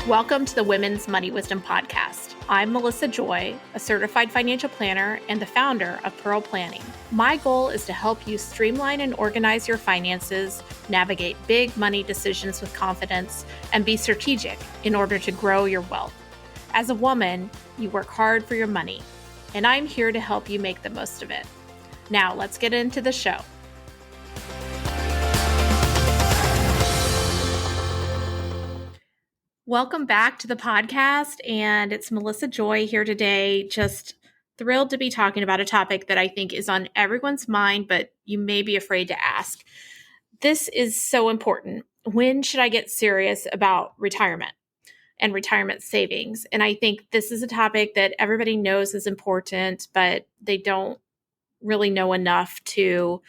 Welcome to the Women's Money Wisdom Podcast. I'm Melissa Joy, a certified financial planner and the founder of Pearl Planning. My goal is to help you streamline and organize your finances, navigate big money decisions with confidence, and be strategic in order to grow your wealth. As a woman, you work hard for your money, and I'm here to help you make the most of it. Now, let's get into the show. Welcome back to the podcast, and it's Melissa Joy here today. Just thrilled to be talking about a topic that I think is on everyone's mind, but you may be afraid to ask. This is so important. When should I get serious about retirement and retirement savings? And I think this is a topic that everybody knows is important, but they don't really know enough to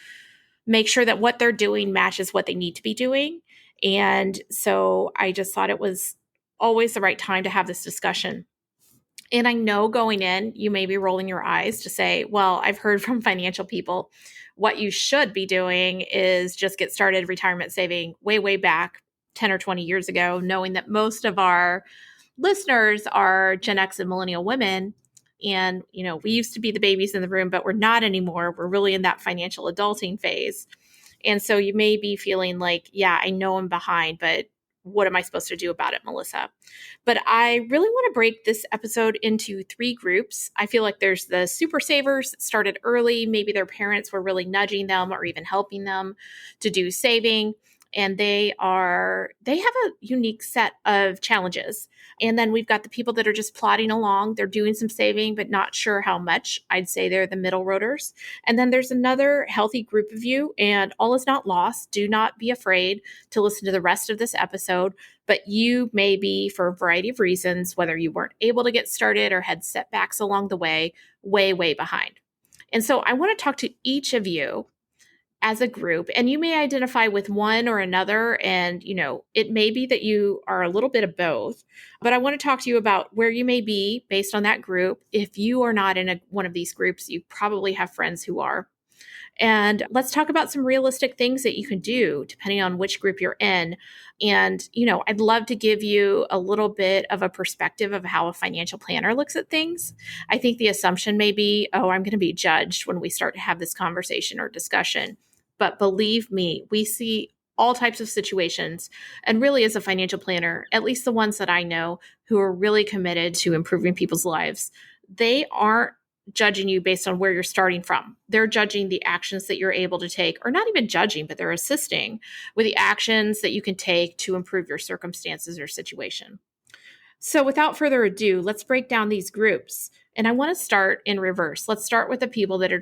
make sure that what they're doing matches what they need to be doing. And so I just thought it was always the right time to have this discussion. And I know going in, you may be rolling your eyes to say, well, I've heard from financial people, what you should be doing is just get started retirement saving way back 10 or 20 years ago, knowing that most of our listeners are Gen X and millennial women. And, we used to be the babies in the room, but we're not anymore. We're really in that financial adulting phase. And so you may be feeling like, yeah, I know I'm behind, but what am I supposed to do about it, Melissa? But I really want to break this episode into three groups. I feel like there's the super savers that started early. Maybe their parents were really nudging them or even helping them to do saving. And they have a unique set of challenges. And then we've got the people that are just plodding along. They're doing some saving, but not sure how much. I'd say they're the middle roaders. And then there's another healthy group of you, and all is not lost. Do not be afraid to listen to the rest of this episode. But you may be, for a variety of reasons, whether you weren't able to get started or had setbacks along the way behind. And so I want to talk to each of you as a group, and you may identify with one or another, and it may be that you are a little bit of both, but I want to talk to you about where you may be based on that group. If you are not in one of these groups, you probably have friends who are. And let's talk about some realistic things that you can do depending on which group you're in. And, I'd love to give you a little bit of a perspective of how a financial planner looks at things. I think the assumption may be, oh, I'm going to be judged when we start to have this conversation or discussion. But believe me, we see all types of situations. And really, as a financial planner, at least the ones that I know who are really committed to improving people's lives, they aren't judging you based on where you're starting from. They're judging the actions that you're able to take, or not even judging, but they're assisting with the actions that you can take to improve your circumstances or situation. So without further ado, let's break down these groups. And I want to start in reverse. Let's start with the people that are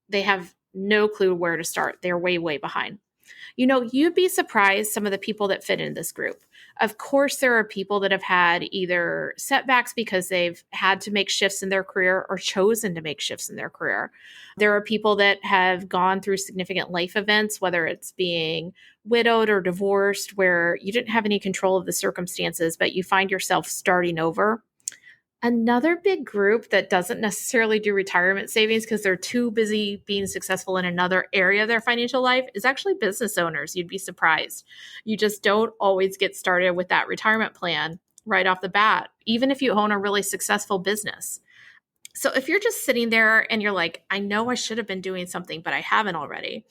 they have no clue where to start. They're way behind. You'd be surprised some of the people that fit in this group. Of course, there are people that have had either setbacks because they've had to make shifts in their career or chosen to make shifts in their career. There are people that have gone through significant life events, whether it's being widowed or divorced, where you didn't have any control of the circumstances, but you find yourself starting over. Another big group that doesn't necessarily do retirement savings because they're too busy being successful in another area of their financial life is actually business owners. You'd be surprised. You just don't always get started with that retirement plan right off the bat, even if you own a really successful business. So if you're just sitting there and you're like, I know I should have been doing something, but I haven't already,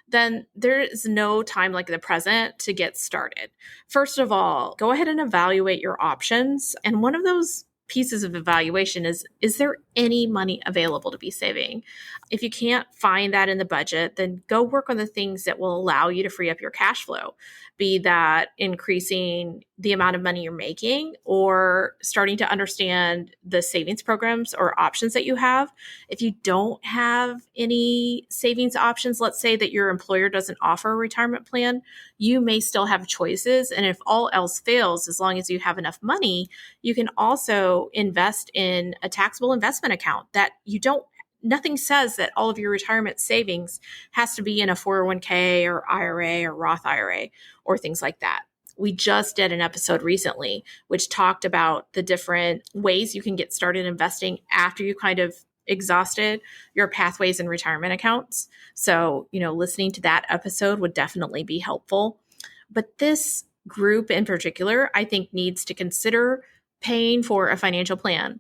then there is no time like the present to get started. First of all, go ahead and evaluate your options. And one of those pieces of evaluation is there any money available to be saving? If you can't find that in the budget, then go work on the things that will allow you to free up your cash flow, be that increasing the amount of money you're making or starting to understand the savings programs or options that you have. If you don't have any savings options, let's say that your employer doesn't offer a retirement plan, you may still have choices. And if all else fails, as long as you have enough money, you can also invest in a taxable investment account that nothing says that all of your retirement savings has to be in a 401k or IRA or Roth IRA or things like that. We just did an episode recently which talked about the different ways you can get started investing after you kind of exhausted your pathways and retirement accounts. So, listening to that episode would definitely be helpful. But this group in particular, I think needs to consider paying for a financial plan.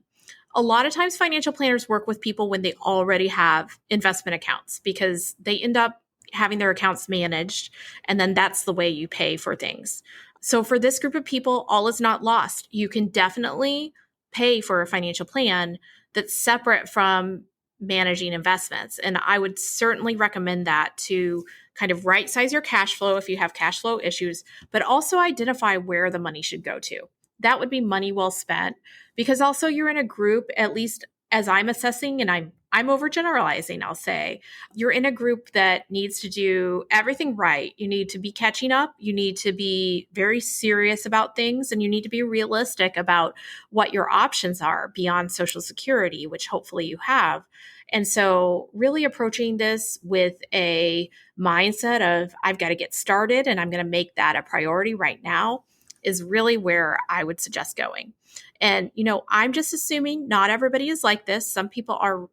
A lot of times financial planners work with people when they already have investment accounts because they end up having their accounts managed, and then that's the way you pay for things. So for this group of people, all is not lost. You can definitely pay for a financial plan that's separate from managing investments. And I would certainly recommend that to kind of right size your cash flow if you have cash flow issues, but also identify where the money should go to. That would be money well spent, because also you're in a group, at least as I'm assessing, and I'm overgeneralizing, I'll say, you're in a group that needs to do everything right. You need to be catching up. You need to be very serious about things, and you need to be realistic about what your options are beyond Social Security, which hopefully you have. And so really approaching this with a mindset of I've got to get started and I'm going to make that a priority right now is really where I would suggest going. And, I'm just assuming not everybody is like this. Some people are,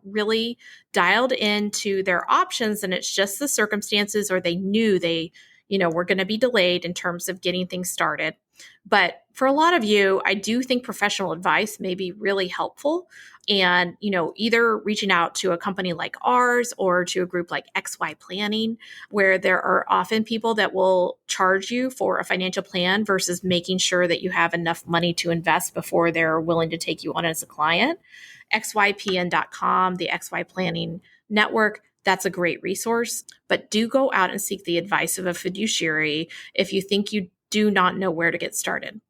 really dialed into their options, and it's just the circumstances, or they knew they, were going to be delayed in terms of getting things started. But for a lot of you, I do think professional advice may be really helpful. And, either reaching out to a company like ours or to a group like XY Planning, where there are often people that will charge you for a financial plan versus making sure that you have enough money to invest before they're willing to take you on as a client. XYPN.com, the XY Planning Network, that's a great resource. But do go out and seek the advice of a fiduciary if you think you do not know where to get started.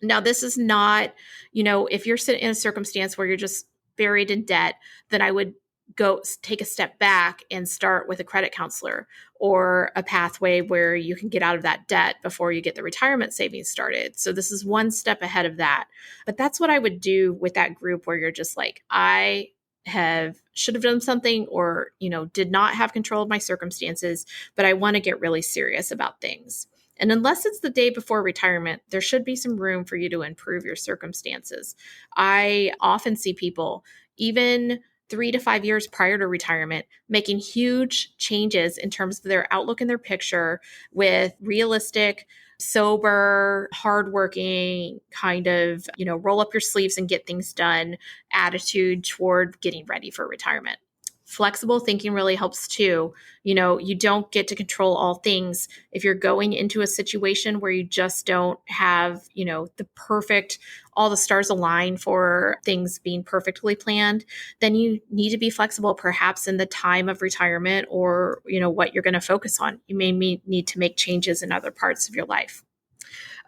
Now, this is not, if you're sitting in a circumstance where you're just buried in debt, then I would go take a step back and start with a credit counselor or a pathway where you can get out of that debt before you get the retirement savings started. So this is one step ahead of that. But that's what I would do with that group where you're just like, should have done something, or, did not have control of my circumstances, but I want to get really serious about things. And unless it's the day before retirement, there should be some room for you to improve your circumstances. I often see people, even 3 to 5 years prior to retirement, making huge changes in terms of their outlook and their picture with realistic, sober, hardworking, kind of, roll up your sleeves and get things done attitude toward getting ready for retirement. Flexible thinking really helps too. You don't get to control all things. If you're going into a situation where you just don't have, the perfect, all the stars align for things being perfectly planned, then you need to be flexible, perhaps in the time of retirement or, what you're going to focus on. You may need to make changes in other parts of your life.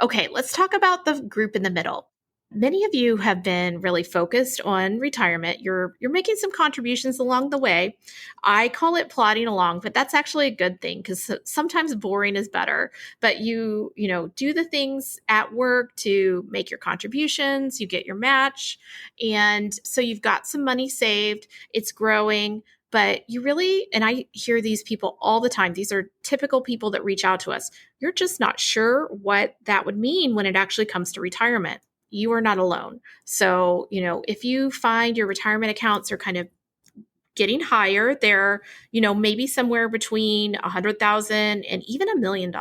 Okay, let's talk about the group in the middle. Many of you have been really focused on retirement. You're making some contributions along the way. I call it plodding along, but that's actually a good thing because sometimes boring is better. But you do the things at work to make your contributions, you get your match, and so you've got some money saved. It's growing. But you really, and I hear these people all the time, these are typical people that reach out to us. You're just not sure what that would mean when it actually comes to retirement. You are not alone. So, if you find your retirement accounts are kind of getting higher, they're, maybe somewhere between $100,000 and even $1 million,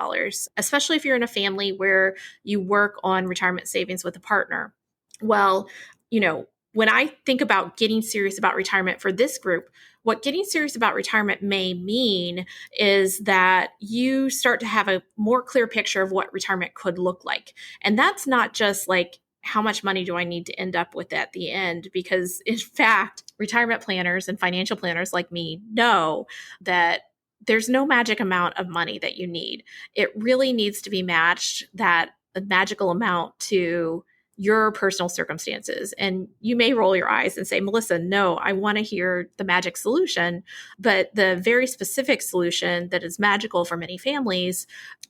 especially if you're in a family where you work on retirement savings with a partner. Well, when I think about getting serious about retirement for this group, what getting serious about retirement may mean is that you start to have a more clear picture of what retirement could look like. And that's not just like, how much money do I need to end up with at the end? Because in fact, retirement planners and financial planners like me know that there's no magic amount of money that you need. It really needs to be matched, that magical amount, to your personal circumstances. And you may roll your eyes and say, Melissa, no, I want to hear the magic solution. But the very specific solution that is magical for many families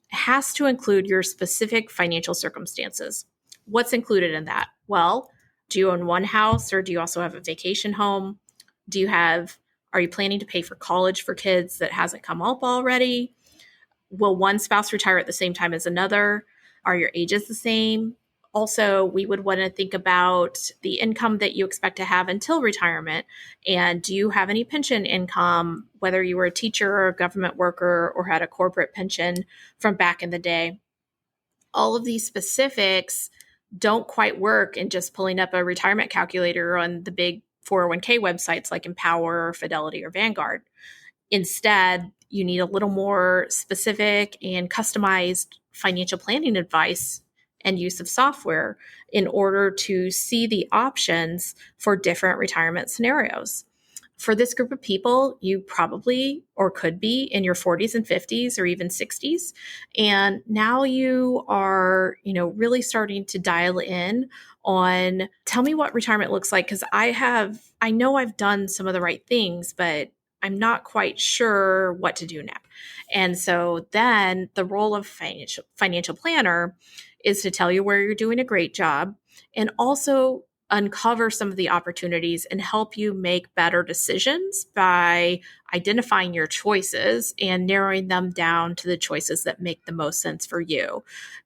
has to include your specific financial circumstances. What's included in that? Well, do you own one house, or do you also have a vacation home? Are you planning to pay for college for kids that hasn't come up already? Will one spouse retire at the same time as another? Are your ages the same? Also, we would want to think about the income that you expect to have until retirement. And do you have any pension income, whether you were a teacher or a government worker or had a corporate pension from back in the day? all of these specifics don't quite work in just pulling up a retirement calculator on the big 401k websites like Empower, Fidelity, or Vanguard. Instead, you need a little more specific and customized financial planning advice and use of software in order to see the options for different retirement scenarios. For this group of people, you probably or could be in your 40s and 50s or even 60s. And now you are, really starting to dial in on tell me what retirement looks like. Because I know I've done some of the right things, but I'm not quite sure what to do now. And so then the role of financial planner is to tell you where you're doing a great job and also uncover some of the opportunities and help you make better decisions by identifying your choices and narrowing them down to the choices that make the most sense for you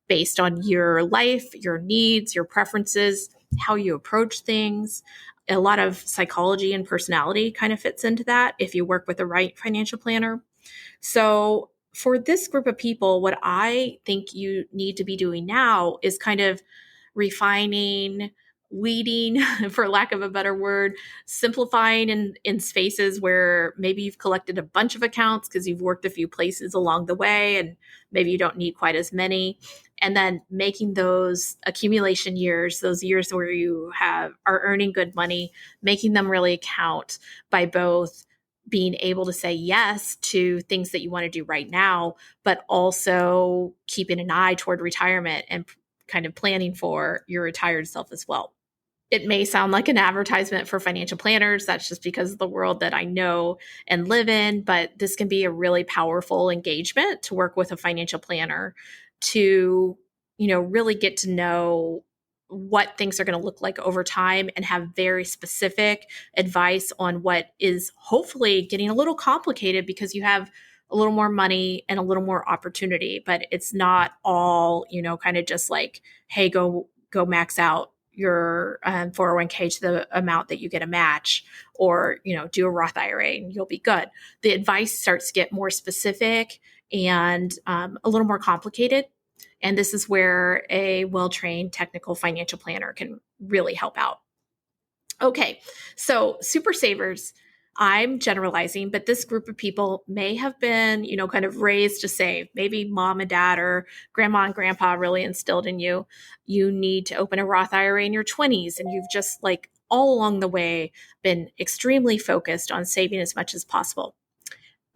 based on your life, your needs, your preferences, how you approach things. A lot of psychology and personality kind of fits into that if you work with the right financial planner. So for this group of people, what I think you need to be doing now is kind of refining, weeding, for lack of a better word, simplifying in spaces where maybe you've collected a bunch of accounts because you've worked a few places along the way and maybe you don't need quite as many. And then making those accumulation years, those years where you are earning good money, making them really count by both being able to say yes to things that you want to do right now, but also keeping an eye toward retirement and kind of planning for your retired self as well. It may sound like an advertisement for financial planners. That's just because of the world that I know and live in, but this can be a really powerful engagement to work with a financial planner to, really get to know what things are going to look like over time and have very specific advice on what is hopefully getting a little complicated because you have a little more money and a little more opportunity, but it's not all, kind of just like, hey, go max out your 401k to the amount that you get a match, or, do a Roth IRA and you'll be good. The advice starts to get more specific and a little more complicated. And this is where a well-trained technical financial planner can really help out. Okay, so super savers, I'm generalizing, but this group of people may have been, kind of raised to save. Maybe mom and dad or grandma and grandpa really instilled in you, you need to open a Roth IRA in your 20s. And you've just all along the way been extremely focused on saving as much as possible.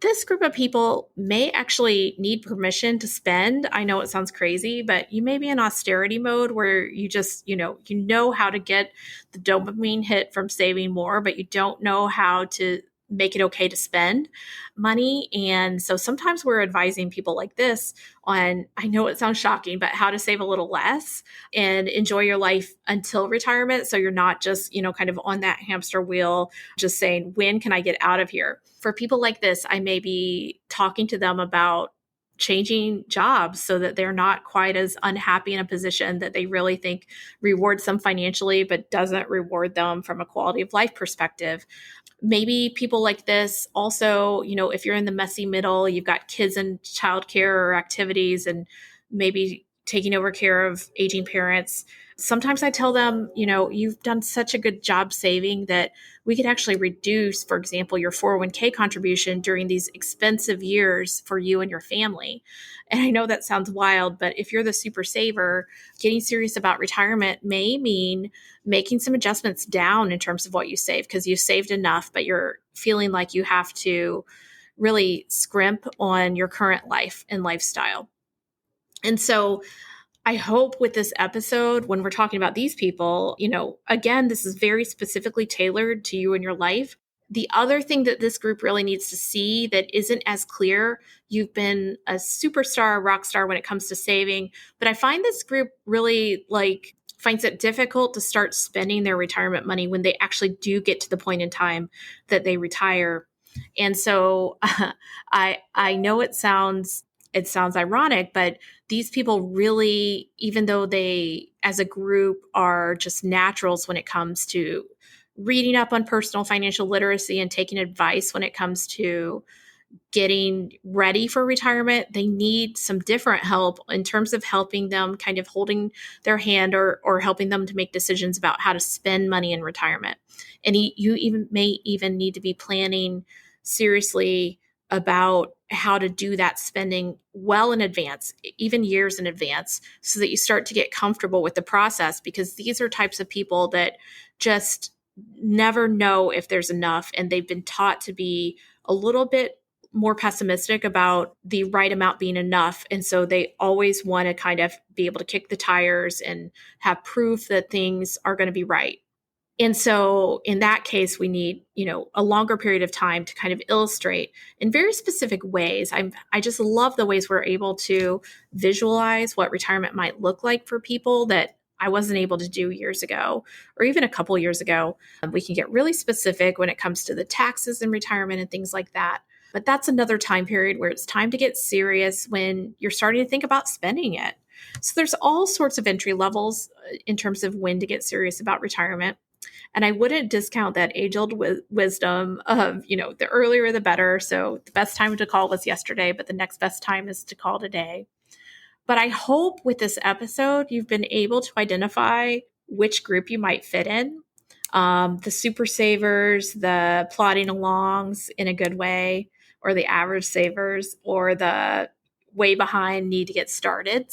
This group of people may actually need permission to spend. I know it sounds crazy, but you may be in austerity mode where you just, you know how to get the dopamine hit from saving more, but you don't know how to make it okay to spend money. And so sometimes we're advising people like this on, I know it sounds shocking, but how to save a little less and enjoy your life until retirement. So you're not just, kind of on that hamster wheel, just saying, when can I get out of here? For people like this, I may be talking to them about changing jobs so that they're not quite as unhappy in a position that they really think rewards them financially, but doesn't reward them from a quality of life perspective. Maybe people like this also, if you're in the messy middle, you've got kids in childcare or activities and maybe taking over care of aging parents. Sometimes I tell them, you've done such a good job saving that we could actually reduce, for example, your 401k contribution during these expensive years for you and your family. And I know that sounds wild, but if you're the super saver, getting serious about retirement may mean making some adjustments down in terms of what you save because you saved enough, but you're feeling like you have to really scrimp on your current life and lifestyle. And so I hope with this episode, when we're talking about these people, again, this is very specifically tailored to you and your life. The other thing that this group really needs to see that isn't as clear, you've been a superstar, rock star when it comes to saving, but I find this group really finds it difficult to start spending their retirement money when they actually do get to the point in time that they retire. And so I know it sounds ironic, but these people really, even though they as a group are just naturals when it comes to reading up on personal financial literacy and taking advice when it comes to getting ready for retirement, they need some different help in terms of helping them, kind of holding their hand or helping them to make decisions about how to spend money in retirement. And you even may even need to be planning seriously about how to do that spending well in advance, even years in advance, so that you start to get comfortable with the process, because these are types of people that just never know if there's enough, and they've been taught to be a little bit more pessimistic about the right amount being enough. And so they always want to kind of be able to kick the tires and have proof that things are going to be right. And so in that case, we need, a longer period of time to kind of illustrate in very specific ways. I just love the ways we're able to visualize what retirement might look like for people that I wasn't able to do years ago, or even a couple years ago. We can get really specific when it comes to the taxes in retirement and things like that. But that's another time period where it's time to get serious when you're starting to think about spending it. So there's all sorts of entry levels in terms of when to get serious about retirement. And I wouldn't discount that age-old wisdom of, the earlier the better. So the best time to call was yesterday, but the next best time is to call today. But I hope with this episode, you've been able to identify which group you might fit in. The super savers, the plodding alongs in a good way, or the average savers, or the way behind need to get started.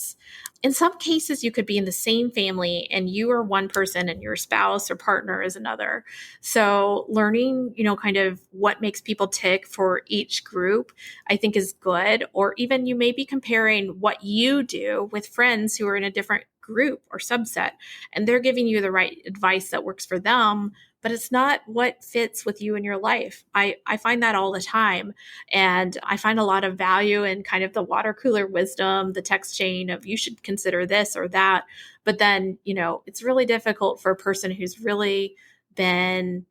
In some cases, you could be in the same family and you are one person and your spouse or partner is another. So learning, kind of what makes people tick for each group, I think is good. Or even you may be comparing what you do with friends who are in a different group or subset, and they're giving you the right advice that works for them, but it's not what fits with you in your life. I find that all the time. And I find a lot of value in kind of the water cooler wisdom, the text chain of you should consider this or that. But then, it's really difficult for a person who's really been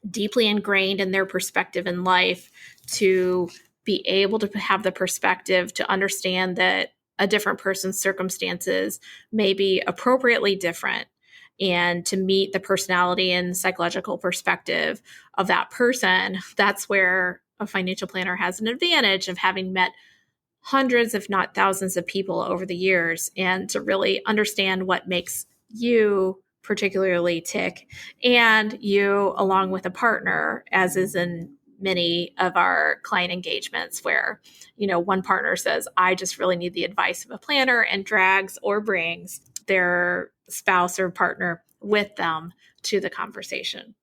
deeply ingrained in their perspective in life to be able to have the perspective to understand that a different person's circumstances may be appropriately different, and to meet the personality and psychological perspective of that person. That's where a financial planner has an advantage of having met hundreds, if not thousands of people over the years, and to really understand what makes you particularly tick, and you along with a partner, as is in many of our client engagements where, one partner says, I just really need the advice of a planner, and drags or brings their spouse or partner with them to the conversation.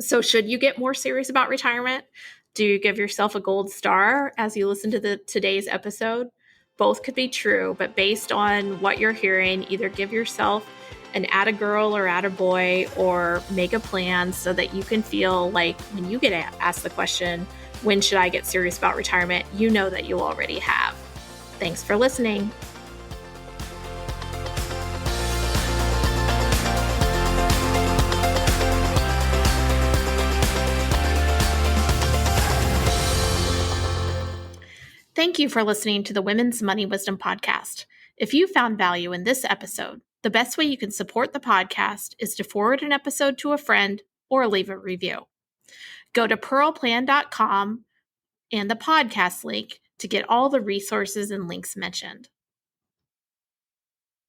So should you get more serious about retirement? Do you give yourself a gold star as you listen to today's episode? Both could be true, but based on what you're hearing, either give yourself an atta girl or atta boy, or make a plan so that you can feel like when you get asked the question, when should I get serious about retirement? You know that you already have. Thanks for listening. Thank you for listening to the Women's Money Wisdom Podcast. If you found value in this episode, the best way you can support the podcast is to forward an episode to a friend or leave a review. Go to pearlplan.com and the podcast link to get all the resources and links mentioned.